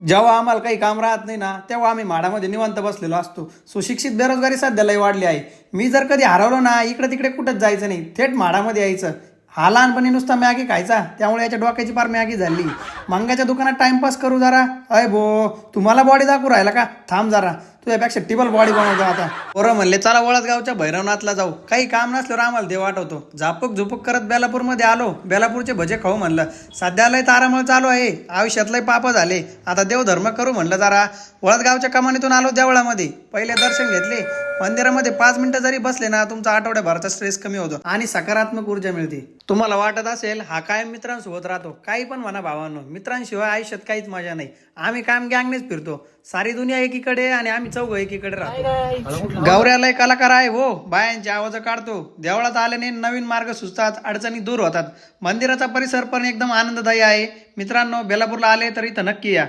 जेव्हा आम्हाला काही काम राहत नाही ना तेव्हा आम्ही माडामध्ये निवांत बसलेलो असतो. सुशिक्षित बेरोजगारी सध्या लई वाढली आहे. मी जर कधी हरवलो ना इकडे तिकडे कुठंच जायचं नाही, थेट माडामध्ये यायचं. हा लहानपणी नुसता मॅगी खायचा त्यामुळे याच्या डोक्याची पार मॅगी झाली. मंगाच्या दुकानात टाइमपास करू जरा. अय भो, तुम्हाला बॉडी दाखवू राहिला का? थांब जरा, तुझ्यापेक्षा टिबल बॉडी बनवतो आता. पोरं म्हणले चला वळदगावच्या भैरवनाथला जाऊ. काही काम नसल्यावर आम्हाला देव आठवतो. झापूक झुपूक करत बेलापूरमध्ये आलो. बेलापूरचे भजे खाऊ म्हणलं. सध्या लय तारामळ चालू आहे, आयुष्यात लय पाप झाले. आता देवधर्म करू म्हणलं जरा. वळदगावच्या कमानीतून आलो देवळामध्ये. पहिले दर्शन घेतले. मंदिरामध्ये 5 मिनिटं जरी बसले ना तुमचा आठवड्याभराचा स्ट्रेस कमी होतो आणि सकारात्मक ऊर्जा मिळते. तुम्हाला वाटत असेल हा कायम मित्रांसोबत राहतो, काही पण म्हणा भावांनो, मित्रांशिवाय आयुष्यात काहीच मजा नाही. आम्ही कायम गँगनेच फिरतो. सारी दुनिया एकीकडे आणि आम्ही चौघ एकीकडे राहतो. गौऱ्यालय कलाकार आहे हो, बायांची आवाज काढतो. देवळात आल्याने नवीन मार्ग सुचतात, अडचणी दूर होतात. मंदिराचा परिसर पण एकदम आनंददायी आहे. मित्रांनो, बेलापूरला आले तर इथं नक्की या.